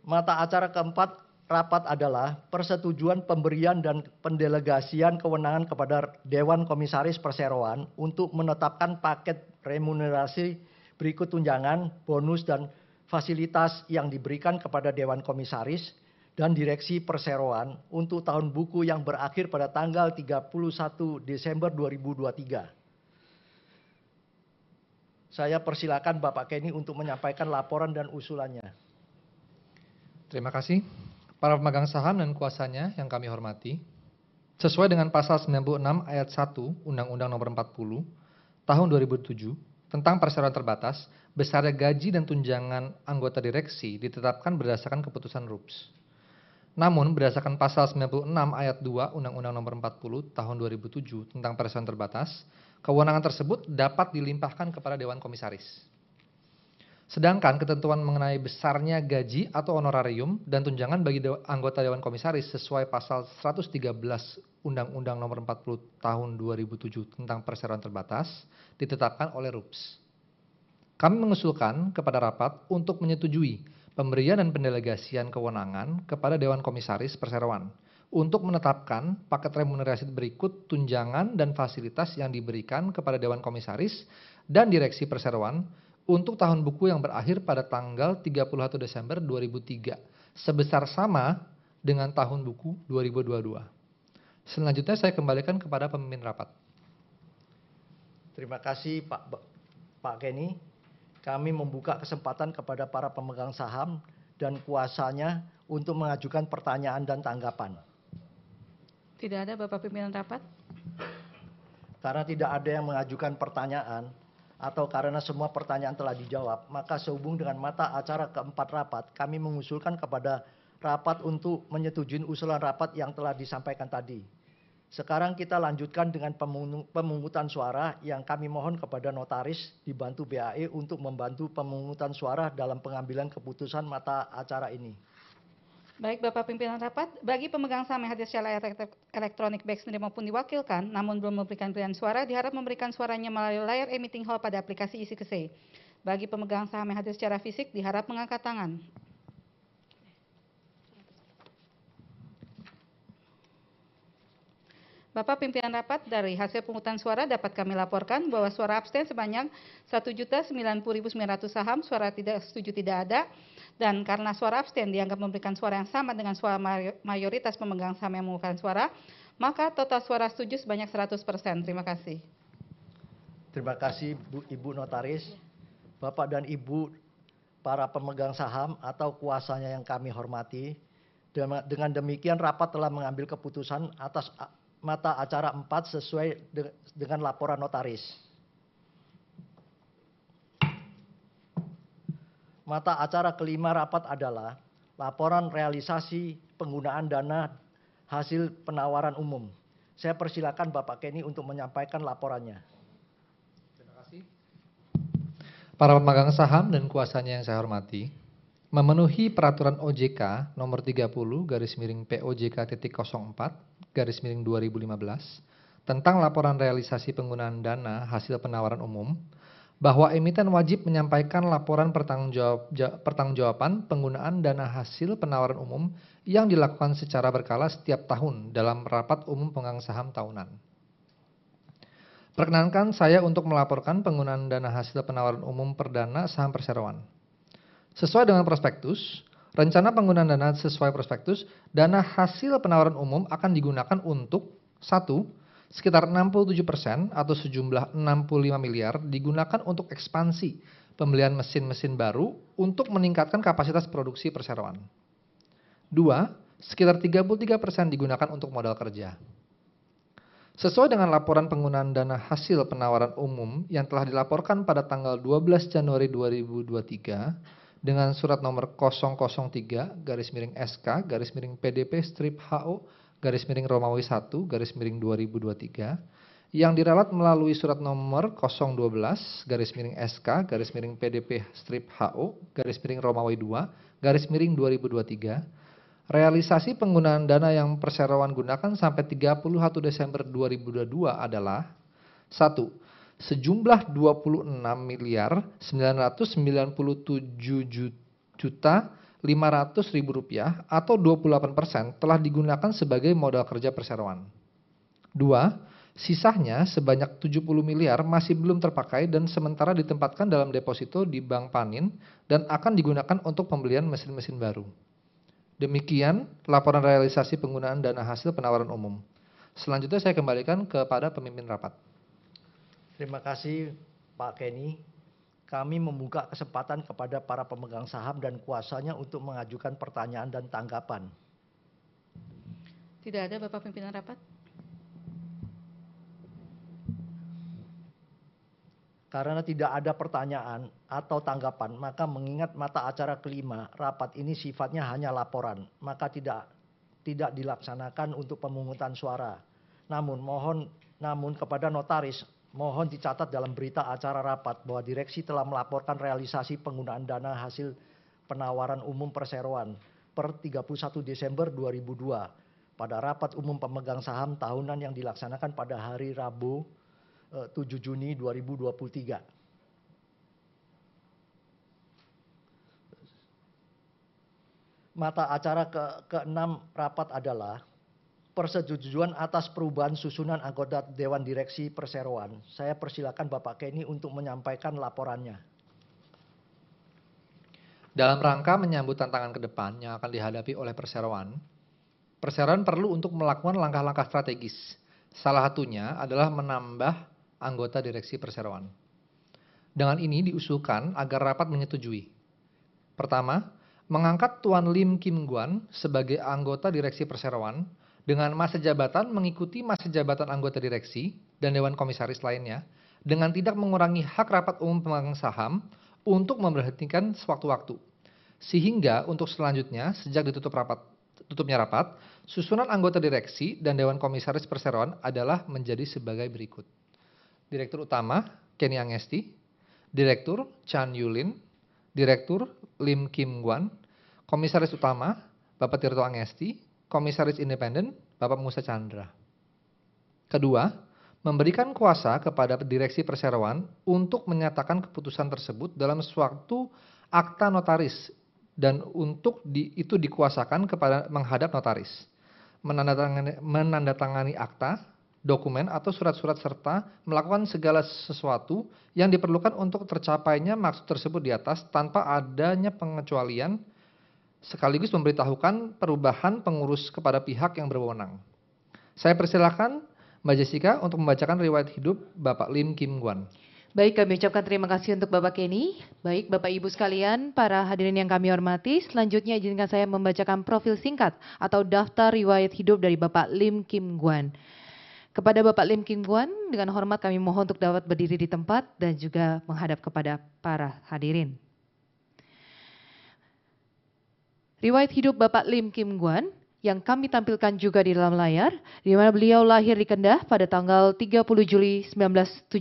Speaker 2: Mata acara keempat rapat adalah persetujuan pemberian dan pendelegasian kewenangan kepada Dewan Komisaris Perseroan untuk menetapkan paket remunerasi berikut tunjangan, bonus, dan fasilitas yang diberikan kepada Dewan Komisaris dan Direksi Perseroan untuk tahun buku yang berakhir pada tanggal 31 Desember 2023. Saya persilakan Bapak Kenny untuk menyampaikan laporan dan usulannya.
Speaker 4: Terima kasih. Para pemegang saham dan kuasanya yang kami hormati, sesuai dengan pasal 96 ayat 1 Undang-Undang Nomor 40 Tahun 2007 tentang perseroan terbatas, besarnya gaji dan tunjangan anggota direksi ditetapkan berdasarkan keputusan RUPS. Namun berdasarkan pasal 96 ayat 2 Undang-Undang Nomor 40 Tahun 2007 tentang perseroan terbatas, kewenangan tersebut dapat dilimpahkan kepada Dewan Komisaris. Sedangkan ketentuan mengenai besarnya gaji atau honorarium dan tunjangan bagi anggota Dewan Komisaris sesuai pasal 113 Undang-Undang Nomor 40 Tahun 2007 tentang perseroan terbatas ditetapkan oleh RUPS. Kami mengusulkan kepada rapat untuk menyetujui pemberian dan pendelegasian kewenangan kepada Dewan Komisaris Perseroan untuk menetapkan paket remunerasi berikut tunjangan dan fasilitas yang diberikan kepada Dewan Komisaris dan Direksi Perseroan untuk tahun buku yang berakhir pada tanggal 31 Desember 2003 sebesar sama dengan tahun buku 2022. Selanjutnya saya kembalikan kepada pemimpin rapat.
Speaker 2: Terima kasih Pak Kenny. Kami membuka kesempatan kepada para pemegang saham dan kuasanya untuk mengajukan pertanyaan dan tanggapan.
Speaker 3: Tidak ada Bapak Pimpinan Rapat.
Speaker 2: Karena tidak ada yang mengajukan pertanyaan atau karena semua pertanyaan telah dijawab, maka sehubung dengan mata acara keempat rapat, kami mengusulkan kepada rapat untuk menyetujui usulan rapat yang telah disampaikan tadi. Sekarang kita lanjutkan dengan pemungutan suara yang kami mohon kepada notaris dibantu BAE untuk membantu pemungutan suara dalam pengambilan keputusan mata acara ini.
Speaker 3: Baik Bapak Pimpinan Rapat, bagi pemegang saham yang hadir secara elektronik baik sendiri maupun diwakilkan, namun belum memberikan pilihan suara, diharap memberikan suaranya melalui layar emitting hall pada aplikasi isi kesei. Bagi pemegang saham yang hadir secara fisik, diharap mengangkat tangan. Bapak Pimpinan Rapat, dari hasil pemungutan suara dapat kami laporkan bahwa suara abstain sebanyak 1.090.900 saham, suara tidak setuju tidak ada, dan karena suara abstain dianggap memberikan suara yang sama dengan suara mayoritas pemegang saham yang mengeluarkan suara, maka total suara setuju sebanyak 100%. Terima kasih.
Speaker 2: Terima kasih Ibu Notaris. Bapak dan Ibu para pemegang saham atau kuasanya yang kami hormati, dengan demikian rapat telah mengambil keputusan atas mata acara 4 sesuai dengan laporan notaris. Mata acara kelima rapat adalah laporan realisasi penggunaan dana hasil penawaran umum. Saya persilakan Bapak Kenny untuk menyampaikan laporannya.
Speaker 4: Terima kasih. Para pemegang saham dan kuasanya yang saya hormati, memenuhi peraturan OJK nomor 30/POJK.04/2015 tentang laporan realisasi penggunaan dana hasil penawaran umum, bahwa emiten wajib menyampaikan laporan pertanggungjawaban penggunaan dana hasil penawaran umum yang dilakukan secara berkala setiap tahun dalam rapat umum pemegang saham tahunan. Perkenankan saya untuk melaporkan penggunaan dana hasil penawaran umum perdana saham perseroan. Sesuai dengan prospektus, rencana penggunaan dana sesuai prospektus, dana hasil penawaran umum akan digunakan untuk 1. Sekitar 67% atau sejumlah 65 miliar digunakan untuk ekspansi pembelian mesin-mesin baru untuk meningkatkan kapasitas produksi perseroan. 2. Sekitar 33% digunakan untuk modal kerja. Sesuai dengan laporan penggunaan dana hasil penawaran umum yang telah dilaporkan pada tanggal 12 Januari 2023 dengan surat nomor 003-SK-PDP-HO-Romawi 1-Romawi 1-2023 yang diralat melalui surat nomor 012-SK-PDP-HO-Romawi 2-2023 realisasi penggunaan dana yang perseroan gunakan sampai 31 Desember 2022 adalah 1. Sejumlah 26.997.500.000 rupiah atau 28% telah digunakan sebagai modal kerja perseroan. 2. Sisanya sebanyak 70 miliar masih belum terpakai dan sementara ditempatkan dalam deposito di Bank Panin dan akan digunakan untuk pembelian mesin-mesin baru. Demikian laporan realisasi penggunaan dana hasil penawaran umum. Selanjutnya saya kembalikan kepada pemimpin rapat.
Speaker 2: Terima kasih Pak Kenny. Kami membuka kesempatan kepada para pemegang saham dan kuasanya untuk mengajukan pertanyaan dan tanggapan.
Speaker 3: Tidak ada Bapak Pimpinan Rapat.
Speaker 2: Karena tidak ada pertanyaan atau tanggapan, maka mengingat mata acara kelima, rapat ini sifatnya hanya laporan, maka tidak dilaksanakan untuk pemungutan suara. Namun kepada notaris, mohon dicatat dalam berita acara rapat bahwa direksi telah melaporkan realisasi penggunaan dana hasil penawaran umum perseroan per 31 Desember 2002 pada rapat umum pemegang saham tahunan yang dilaksanakan pada hari Rabu 7 Juni 2023. Mata acara ke-6 rapat adalah persetujuan atas perubahan susunan anggota Dewan Direksi Perseroan. Saya persilakan Bapak Kenny untuk menyampaikan laporannya.
Speaker 4: Dalam rangka menyambut tantangan ke depan yang akan dihadapi oleh perseroan perlu untuk melakukan langkah-langkah strategis. Salah satunya adalah menambah anggota direksi perseroan. Dengan ini diusulkan agar rapat menyetujui. Pertama, mengangkat Tuan Lim Kim Guan sebagai anggota direksi perseroan dengan masa jabatan mengikuti masa jabatan anggota direksi dan dewan komisaris lainnya dengan tidak mengurangi hak rapat umum pemegang saham untuk memberhentikan sewaktu-waktu. Sehingga untuk selanjutnya sejak tutupnya rapat, susunan anggota direksi dan dewan komisaris perseroan adalah menjadi sebagai berikut. Direktur Utama Kenny Angesti, Direktur Chan Yulin, Direktur Lim Kim Guan, Komisaris Utama Bapak Tirto Angesti, Komisaris Independen Bapak Musa Chandra. Kedua, memberikan kuasa kepada direksi perseroan untuk menyatakan keputusan tersebut dalam suatu akta notaris dan untuk itu dikuasakan kepada menghadap notaris, menandatangani akta, dokumen atau surat-surat serta melakukan segala sesuatu yang diperlukan untuk tercapainya maksud tersebut di atas tanpa adanya pengecualian sekaligus memberitahukan perubahan pengurus kepada pihak yang berwenang. Saya persilakan Mbak Jessica untuk membacakan riwayat hidup Bapak Lim Kim Guan.
Speaker 1: Baik, kami ucapkan terima kasih untuk Bapak Kenny. Baik, Bapak Ibu sekalian, para hadirin yang kami hormati, selanjutnya izinkan saya membacakan profil singkat atau daftar riwayat hidup dari Bapak Lim Kim Guan. Kepada Bapak Lim Kim Guan, dengan hormat kami mohon untuk dapat berdiri di tempat dan juga menghadap kepada para hadirin. Riwayat hidup Bapak Lim Kim Guan yang kami tampilkan juga di dalam layar, di mana beliau lahir di Kedah pada tanggal 30 Juli 1971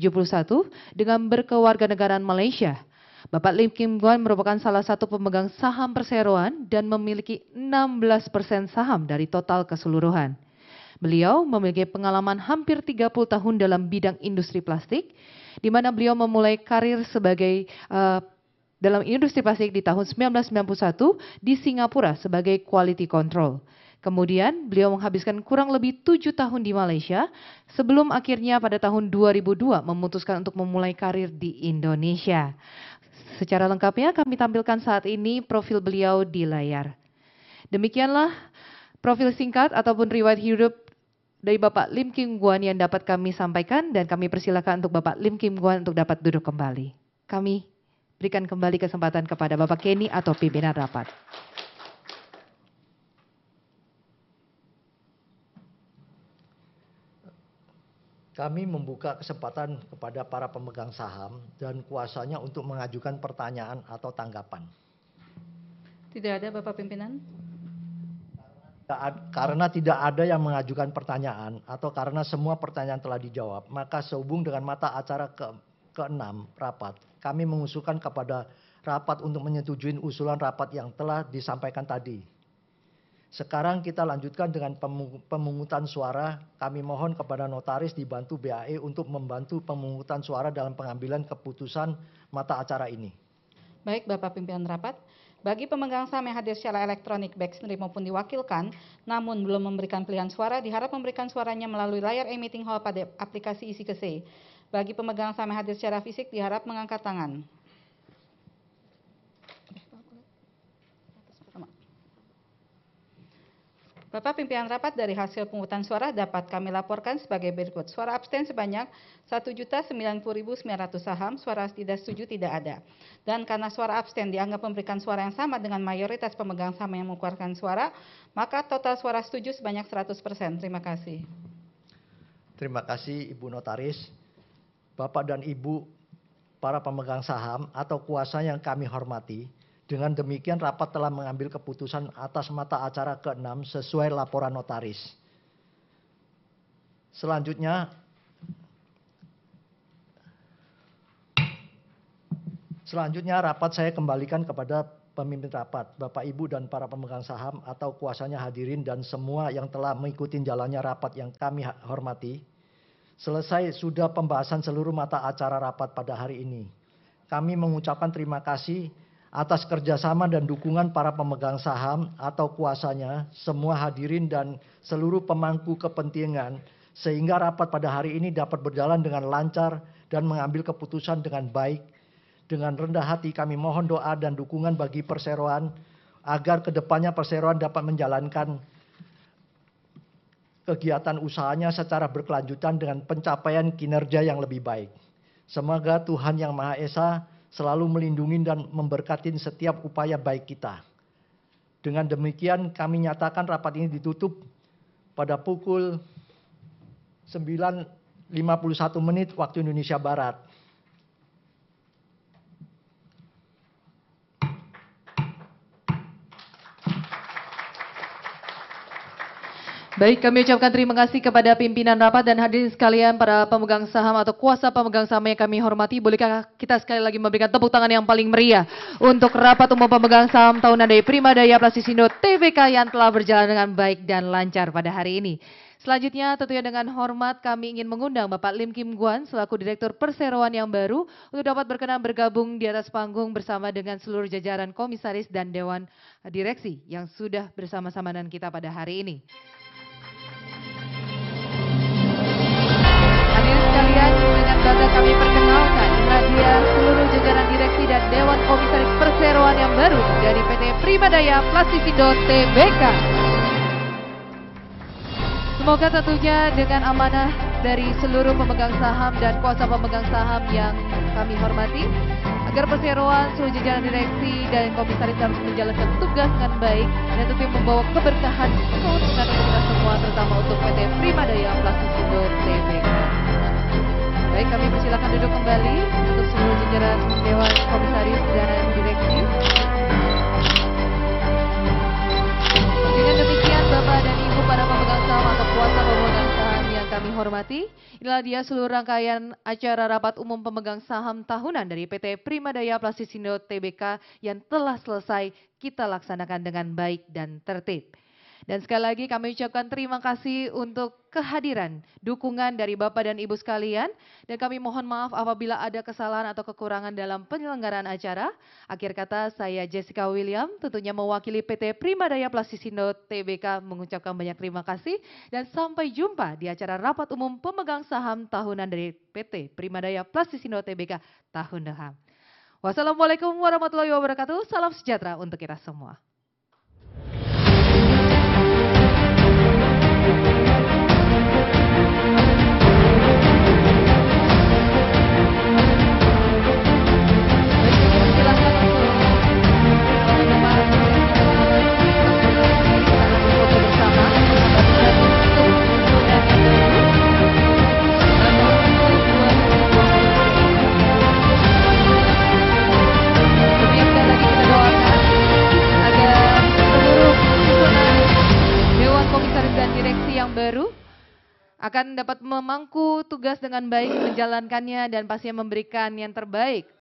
Speaker 1: dengan berkewarganegaraan Malaysia. Bapak Lim Kim Guan merupakan salah satu pemegang saham perseroan dan memiliki 16% saham dari total keseluruhan. Beliau memiliki pengalaman hampir 30 tahun dalam bidang industri plastik, di mana beliau memulai karir sebagai dalam industri plastik di tahun 1991 di Singapura sebagai quality control. Kemudian beliau menghabiskan kurang lebih 7 tahun di Malaysia sebelum akhirnya pada tahun 2002 memutuskan untuk memulai karir di Indonesia. Secara lengkapnya kami tampilkan saat ini profil beliau di layar. Demikianlah profil singkat ataupun riwayat hidup dari Bapak Lim Kim Guan yang dapat kami sampaikan, dan kami persilakan untuk Bapak Lim Kim Guan untuk dapat duduk kembali. Kami berikan kembali kesempatan kepada Bapak Kenny atau pimpinan rapat.
Speaker 2: Kami membuka kesempatan kepada para pemegang saham dan kuasanya untuk mengajukan pertanyaan atau tanggapan.
Speaker 3: Tidak ada Bapak Pimpinan.
Speaker 2: Karena tidak ada yang mengajukan pertanyaan atau karena semua pertanyaan telah dijawab, maka sehubung dengan mata acara ke-6 rapat, kami mengusulkan kepada rapat untuk menyetujui usulan rapat yang telah disampaikan tadi. Sekarang kita lanjutkan dengan pemungutan suara. Kami mohon kepada notaris dibantu BAE untuk membantu pemungutan suara dalam pengambilan keputusan mata acara ini.
Speaker 3: Baik Bapak Pimpinan Rapat. Bagi pemegang saham yang hadir secara elektronik, baik sendiri maupun diwakilkan, namun belum memberikan pilihan suara, diharap memberikan suaranya melalui layar e-meeting hall pada aplikasi isi-kese. Bagi pemegang saham yang hadir secara fisik, diharap mengangkat tangan. Bapak Pimpinan Rapat, dari hasil pemungutan suara dapat kami laporkan sebagai berikut. Suara abstain sebanyak 1.090.900 saham, suara tidak setuju tidak ada. Dan karena suara abstain dianggap memberikan suara yang sama dengan mayoritas pemegang saham yang mengeluarkan suara, maka total suara setuju sebanyak 100%. Terima kasih.
Speaker 2: Terima kasih Ibu Notaris. Bapak dan Ibu para pemegang saham atau kuasa yang kami hormati, dengan demikian rapat telah mengambil keputusan atas mata acara ke-6 sesuai laporan notaris. Selanjutnya rapat saya kembalikan kepada pemimpin rapat, Bapak Ibu dan para pemegang saham atau kuasanya hadirin dan semua yang telah mengikuti jalannya rapat yang kami hormati. Selesai sudah pembahasan seluruh mata acara rapat pada hari ini. Kami mengucapkan terima kasih atas kerjasama dan dukungan para pemegang saham atau kuasanya, semua hadirin dan seluruh pemangku kepentingan, sehingga rapat pada hari ini dapat berjalan dengan lancar dan mengambil keputusan dengan baik. Dengan rendah hati kami mohon doa dan dukungan bagi perseroan, agar kedepannya perseroan dapat menjalankan kegiatan usahanya secara berkelanjutan dengan pencapaian kinerja yang lebih baik. Semoga Tuhan Yang Maha Esa selalu melindungi dan memberkati setiap upaya baik kita. Dengan demikian kami nyatakan rapat ini ditutup pada pukul 9.51 waktu Indonesia Barat.
Speaker 1: Baik, kami ucapkan terima kasih kepada pimpinan rapat dan hadirin sekalian para pemegang saham atau kuasa pemegang saham yang kami hormati. Bolehkah kita sekali lagi memberikan tepuk tangan yang paling meriah untuk rapat umum pemegang saham tahunan dari Primadaya Plastisindo Tbk yang telah berjalan dengan baik dan lancar pada hari ini. Selanjutnya tentunya dengan hormat kami ingin mengundang Bapak Lim Kim Guan selaku Direktur Perseroan yang baru untuk dapat berkenan bergabung di atas panggung bersama dengan seluruh jajaran komisaris dan Dewan Direksi yang sudah bersama-sama dengan kita pada hari ini. Hadirin sekalian, dengan bangga kami perkenalkan dia seluruh jajaran direksi dan Dewan Komisaris Perseroan yang baru dari PT Primadaya Plastisindo Tbk. Semoga tentunya dengan amanah dari seluruh pemegang saham dan kuasa pemegang saham yang kami hormati, agar perseroan, seluruh jajaran direksi dan komisaris harus menjalankan tugas dengan baik dan tentunya membawa keberkahan, keuntungan untuk kita semua, terutama untuk PT Primadaya Plastisindo Tbk. Baik, kami persilakan duduk kembali untuk seluruh jajaran Dewan Komisaris dan Direksi. Dengan demikian, Bapak dan Ibu para pemegang saham atau kuasa pemegang saham yang kami hormati, inilah dia seluruh rangkaian acara rapat umum pemegang saham tahunan dari PT Primadaya Plastisindo Tbk yang telah selesai kita laksanakan dengan baik dan tertib. Dan sekali lagi kami ucapkan terima kasih untuk kehadiran, dukungan dari Bapak dan Ibu sekalian. Dan kami mohon maaf apabila ada kesalahan atau kekurangan dalam penyelenggaraan acara. Akhir kata saya Jessica William, tentunya mewakili PT Primadaya Plastisindo Tbk mengucapkan banyak terima kasih. Dan sampai jumpa di acara rapat umum pemegang saham tahunan dari PT Primadaya Plastisindo Tbk tahun depan. Wassalamualaikum warahmatullahi wabarakatuh. Salam sejahtera untuk kita semua. Baru akan dapat memangku tugas dengan baik, menjalankannya dan pastinya memberikan yang terbaik